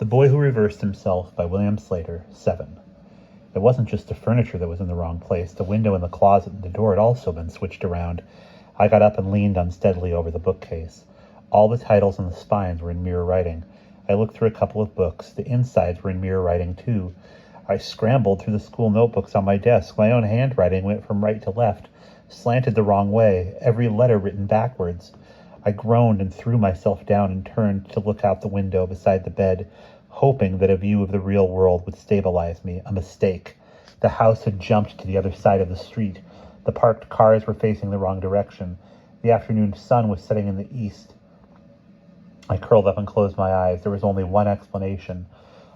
Boy Who Reversed Himself by William Sleator, 7. It wasn't just the furniture that was in the wrong place. The window in the closet and the door had also been switched around. I got up and leaned unsteadily over the bookcase. All the titles and the spines were in mirror writing. I looked through a couple of books. The insides were in mirror writing, too. I scrambled through the school notebooks on my desk. My own handwriting went from right to left, slanted the wrong way, every letter written backwards. I groaned and threw myself down and turned to look out the window beside the bed, hoping that a view of the real world would stabilize me. A mistake. The house had jumped to the other side of the street. The parked cars were facing the wrong direction. The afternoon sun was setting in the east. I curled up and closed my eyes. There was only one explanation.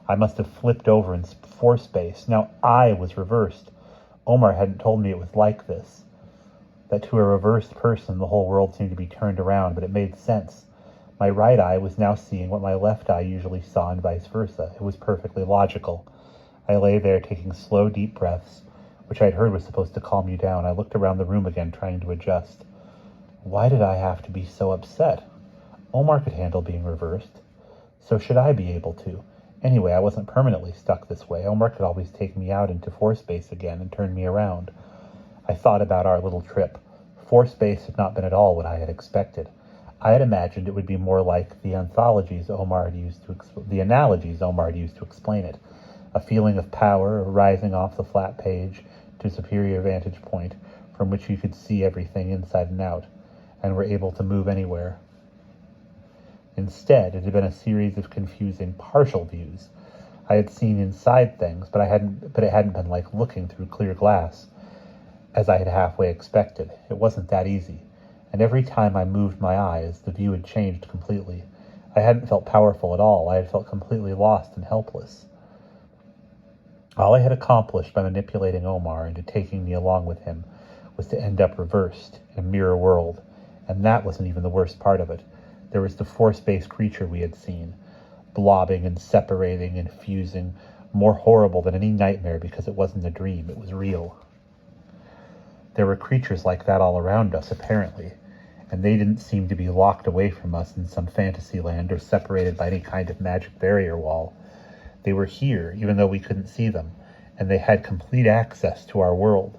I must have flipped over in force space. Now I was reversed. Omar hadn't told me it was like this. That to a reversed person the whole world seemed to be turned around, but it made sense. My right eye was now seeing what my left eye usually saw and vice versa. It was perfectly logical. I lay there taking slow, deep breaths, which I'd heard was supposed to calm you down. I looked around the room again, trying to adjust. Why did I have to be so upset? Omar could handle being reversed. So should I be able to? Anyway, I wasn't permanently stuck this way. Omar could always take me out into force space again and turn me around. I thought about our little trip. Force space had not been at all what I had expected. I had imagined it would be more like the analogies Omar had used to explain it. A feeling of power rising off the flat page to a superior vantage point from which you could see everything inside and out, and were able to move anywhere. Instead, it had been a series of confusing partial views. I had seen inside things, but it hadn't been like looking through clear glass, as I had halfway expected. It wasn't that easy, and every time I moved my eyes, the view had changed completely. I hadn't felt powerful at all. I had felt completely lost and helpless. All I had accomplished by manipulating Omar into taking me along with him was to end up reversed in a mirror world, and that wasn't even the worst part of it. There was the force-based creature we had seen, blobbing and separating and fusing, more horrible than any nightmare because it wasn't a dream, it was real. There were creatures like that all around us, apparently, and they didn't seem to be locked away from us in some fantasy land or separated by any kind of magic barrier wall. They were here, even though we couldn't see them, and they had complete access to our world.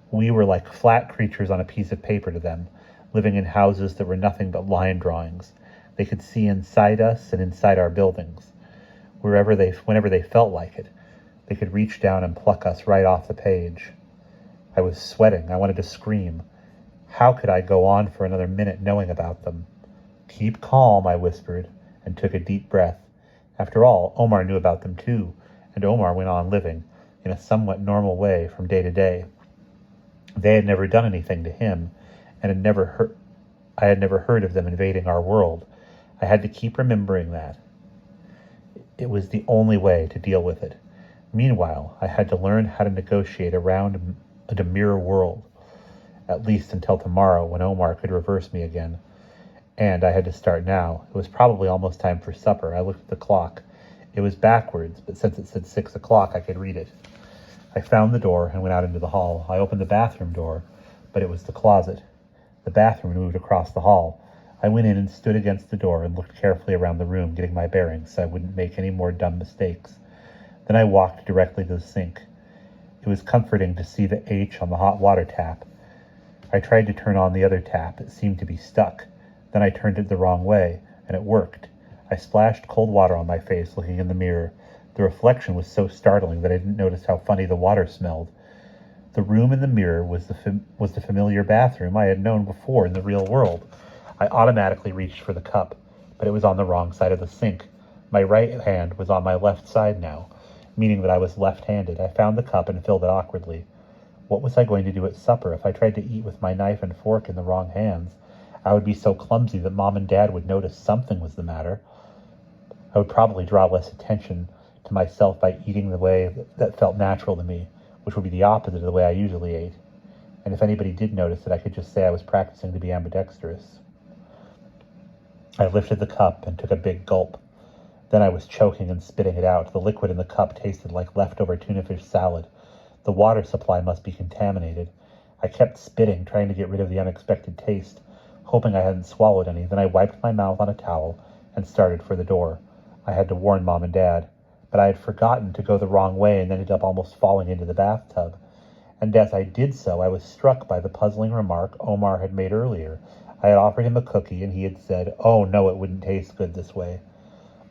We were like flat creatures on a piece of paper to them, living in houses that were nothing but line drawings. They could see inside us and inside our buildings. Whenever they felt like it, they could reach down and pluck us right off the page. I was sweating. I wanted to scream. How could I go on for another minute knowing about them? Keep calm, I whispered, and took a deep breath. After all, Omar knew about them too, and Omar went on living, in a somewhat normal way, from day to day. They had never done anything to him, and I had never heard of them invading our world. I had to keep remembering that. It was the only way to deal with it. Meanwhile, I had to learn how to negotiate around a mirror world, at least until tomorrow when Omar could reverse me again. And I had to start now. It was probably almost time for supper. I looked at the clock. It was backwards, but since it said 6 o'clock, I could read it. I found the door and went out into the hall. I opened the bathroom door, but it was the closet. The bathroom moved across the hall. I went in and stood against the door and looked carefully around the room, getting my bearings so I wouldn't make any more dumb mistakes. Then I walked directly to the sink. It was comforting to see the H on the hot water tap. I tried to turn on the other tap. It seemed to be stuck. Then I turned it the wrong way, and it worked. I splashed cold water on my face, looking in the mirror. The reflection was so startling that I didn't notice how funny the water smelled. The room in the mirror was the familiar bathroom I had known before in the real world. I automatically reached for the cup, but it was on the wrong side of the sink. My right hand was on my left side now, meaning that I was left-handed. I found the cup and filled it awkwardly. What was I going to do at supper? If I tried to eat with my knife and fork in the wrong hands, I would be so clumsy that Mom and Dad would notice something was the matter. I would probably draw less attention to myself by eating the way that felt natural to me, which would be the opposite of the way I usually ate. And if anybody did notice it, I could just say I was practicing to be ambidextrous. I lifted the cup and took a big gulp. Then I was choking and spitting it out. The liquid in the cup tasted like leftover tuna fish salad. The water supply must be contaminated. I kept spitting, trying to get rid of the unexpected taste, hoping I hadn't swallowed any. Then I wiped my mouth on a towel and started for the door. I had to warn Mom and Dad, but I had forgotten to go the wrong way and ended up almost falling into the bathtub. And as I did so, I was struck by the puzzling remark Omar had made earlier. I had offered him a cookie, and he had said, "Oh, no, it wouldn't taste good this way."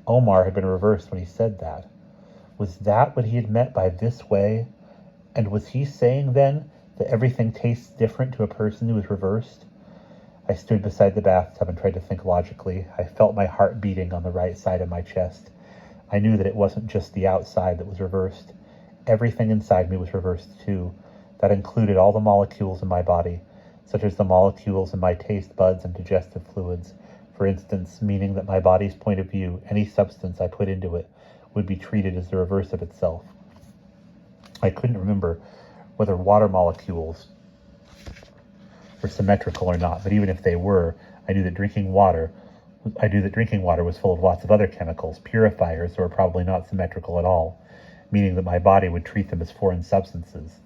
Omar had been reversed when he said that. Was that what he had meant by this way? And was he saying, then, that everything tastes different to a person who is reversed? I stood beside the bathtub and tried to think logically. I felt my heart beating on the right side of my chest. I knew that it wasn't just the outside that was reversed. Everything inside me was reversed too. That included all the molecules in my body, such as the molecules in my taste buds and digestive fluids. For instance, meaning that my body's point of view, any substance I put into it, would be treated as the reverse of itself. I couldn't remember whether water molecules were symmetrical or not, but even if they were, I knew that drinking water was full of lots of other chemicals, purifiers that were probably not symmetrical at all, meaning that my body would treat them as foreign substances.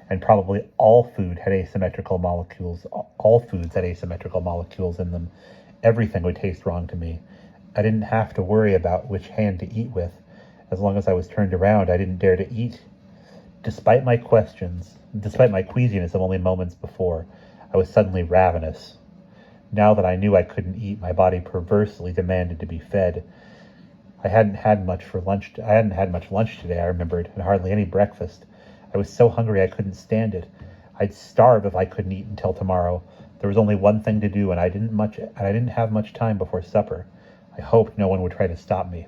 And probably all foods had asymmetrical molecules in them. Everything would taste wrong to me. I didn't have to worry about which hand to eat with. As long as I was turned around, I didn't dare to eat. Despite my queasiness of only moments before, I was suddenly ravenous. Now that I knew I couldn't eat, my body perversely demanded to be fed. I hadn't had much lunch today, I remembered, and hardly any breakfast. I was so hungry I couldn't stand it. I'd starve if I couldn't eat until tomorrow. There was only one thing to do, and I didn't have much time before supper. I hoped no one would try to stop me.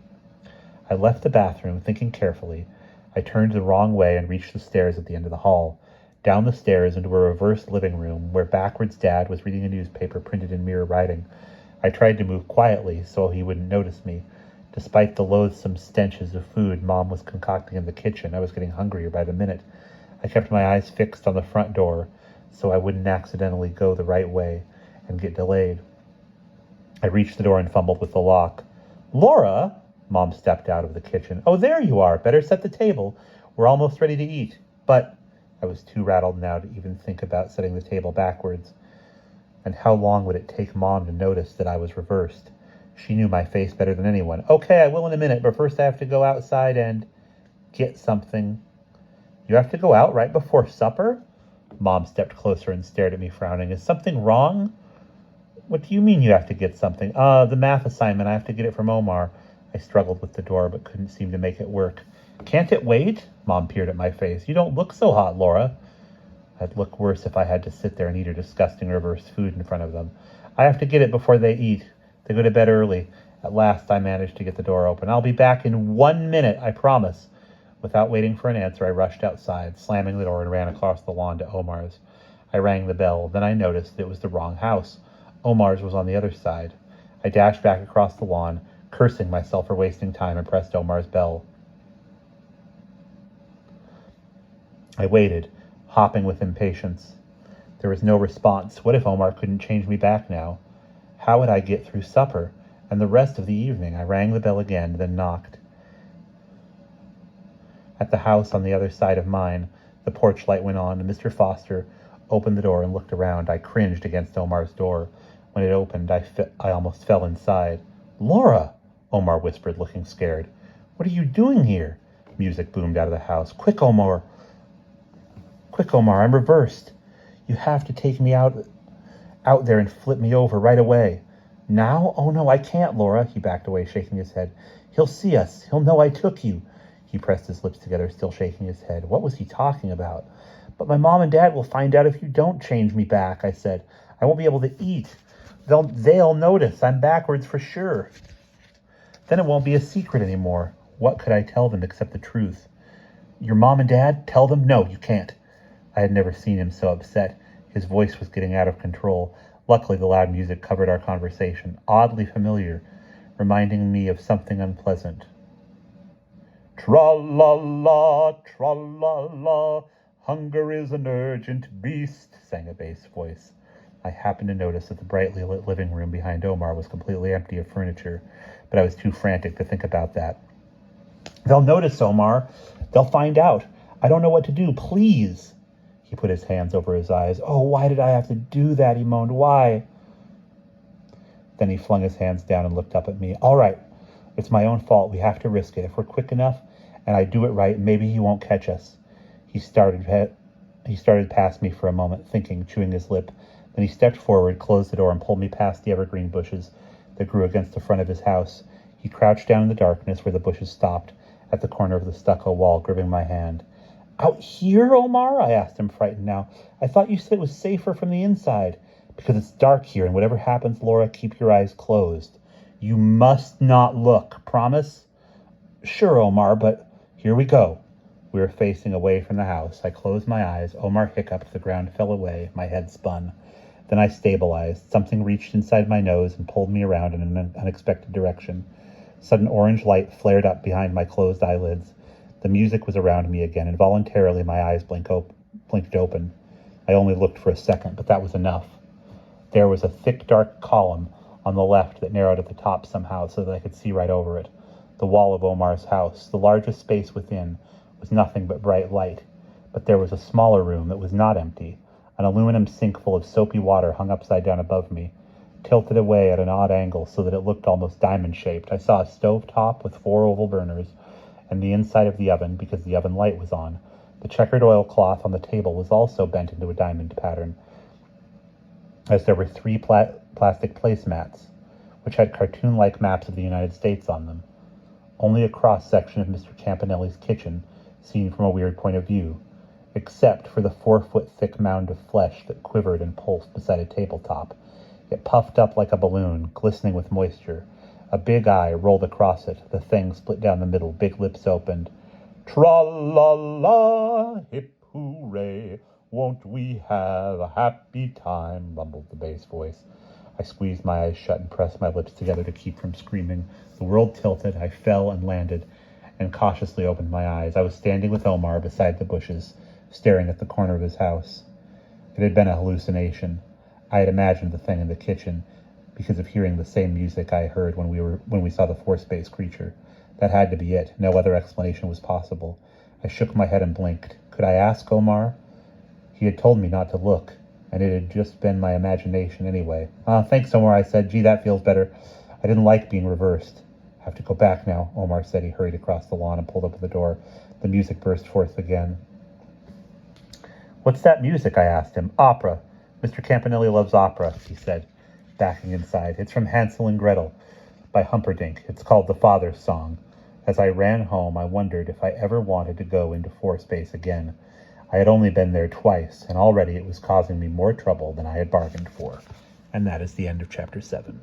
I left the bathroom, thinking carefully. I turned the wrong way and reached the stairs at the end of the hall. Down the stairs into a reversed living room where backwards Dad was reading a newspaper printed in mirror writing. I tried to move quietly so he wouldn't notice me. Despite the loathsome stenches of food Mom was concocting in the kitchen, I was getting hungrier by the minute. I kept my eyes fixed on the front door so I wouldn't accidentally go the right way and get delayed. I reached the door and fumbled with the lock. "Laura!" Mom stepped out of the kitchen. "Oh, there you are. Better set the table. We're almost ready to eat." But I was too rattled now to even think about setting the table backwards. And how long would it take Mom to notice that I was reversed? She knew my face better than anyone. "Okay, I will in a minute, but first I have to go outside and get something." "You have to go out right before supper?" Mom stepped closer and stared at me, frowning. "Is something wrong?" "What do you mean you have to get something?" The math assignment. I have to get it from Omar." I struggled with the door, but couldn't seem to make it work. "Can't it wait?" Mom peered at my face. "You don't look so hot, Laura." I'd look worse if I had to sit there and eat her disgusting reversed food in front of them. "I have to get it before they eat. They go to bed early." At last, I managed to get the door open. "I'll be back in 1 minute, I promise." Without waiting for an answer, I rushed outside, slamming the door, and ran across the lawn to Omar's. I rang the bell. Then I noticed it was the wrong house. Omar's was on the other side. I dashed back across the lawn, cursing myself for wasting time, and pressed Omar's bell. I waited, hopping with impatience. There was no response. What if Omar couldn't change me back now? How would I get through supper and the rest of the evening? I rang the bell again, then knocked. At the house on the other side of mine, the porch light went on, and Mr. Foster opened the door and looked around. I cringed against Omar's door. When it opened, I almost fell inside. "Laura!" Omar whispered, looking scared. "What are you doing here?" Music boomed out of the house. Quick, Omar, I'm reversed. You have to take me out there and flip me over right away." "Now? Oh, no, I can't, Laura." He backed away, shaking his head. "He'll see us. He'll know I took you." He pressed his lips together, still shaking his head. What was he talking about? "But my Mom and Dad will find out if you don't change me back," I said. "I won't be able to eat. They'll notice. I'm backwards for sure. Then it won't be a secret anymore." What could I tell them except the truth? "Your Mom and Dad? Tell them? No, you can't." I had never seen him so upset. His voice was getting out of control. Luckily, the loud music covered our conversation, oddly familiar, reminding me of something unpleasant. "Tra-la-la, tra-la-la, hunger is an urgent beast," sang a bass voice. I happened to notice that the brightly lit living room behind Omar was completely empty of furniture, but I was too frantic to think about that. "They'll notice, Omar. They'll find out. I don't know what to do. Please." He put his hands over his eyes. "Oh, why did I have to do that?" he moaned. "Why?" Then he flung his hands down and looked up at me. "All right. It's my own fault. We have to risk it. If we're quick enough and I do it right, maybe he won't catch us. He started past me for a moment, thinking, chewing his lip. Then he stepped forward, closed the door, and pulled me past the evergreen bushes that grew against the front of his house. He crouched down in the darkness where the bushes stopped, at the corner of the stucco wall, gripping my hand. "Out here, Omar?" I asked him, frightened now. "I thought you said it was safer from the inside." "Because it's dark here, and whatever happens, Laura, keep your eyes closed. You must not look. Promise?" "Sure, Omar, but here we go." We were facing away from the house. I closed my eyes. Omar hiccuped. The ground fell away. My head spun. Then I stabilized. Something reached inside my nose and pulled me around in an unexpected direction. Sudden orange light flared up behind my closed eyelids. The music was around me again. Involuntarily, my eyes blinked open. I only looked for a second, but that was enough. There was a thick, dark column on the left that narrowed at the top somehow so that I could see right over it. The wall of Omar's house. The largest space within was nothing but bright light. But there was a smaller room that was not empty. An aluminum sink full of soapy water hung upside down above me, tilted away at an odd angle so that it looked almost diamond-shaped. I saw a stove top with 4 oval burners, and the inside of the oven, because the oven light was on. The checkered oilcloth on the table was also bent into a diamond pattern, as there were 3 plastic placemats, which had cartoon-like maps of the United States on them. Only a cross-section of Mr. Campanelli's kitchen, seen from a weird point of view, except for the 4-foot-thick mound of flesh that quivered and pulsed beside a tabletop. It puffed up like a balloon, glistening with moisture. A big eye rolled across it. The thing split down the middle, big lips opened. "Tra-la-la, hip hooray, won't we have a happy time," rumbled the bass voice. I squeezed my eyes shut and pressed my lips together to keep from screaming. The world tilted. I fell and landed, and cautiously opened my eyes. I was standing with Omar beside the bushes, staring at the corner of his house. It had been a hallucination. I had imagined the thing in the kitchen because of hearing the same music I heard when we saw the four-space creature. That had to be it. No other explanation was possible. I shook my head and blinked. Could I ask Omar? He had told me not to look, and it had just been my imagination anyway. "Thanks, Omar," I said. "Gee, that feels better. I didn't like being reversed." "I have to go back now," Omar said. He hurried across the lawn and pulled up at the door. The music burst forth again. "What's that music?" I asked him. "Opera. Mr. Campanelli loves opera," he said, backing inside. "It's from Hansel and Gretel by Humperdinck. It's called The Father's Song." As I ran home, I wondered if I ever wanted to go into four-space again. I had only been there twice, and already it was causing me more trouble than I had bargained for. And that is the end of Chapter 7.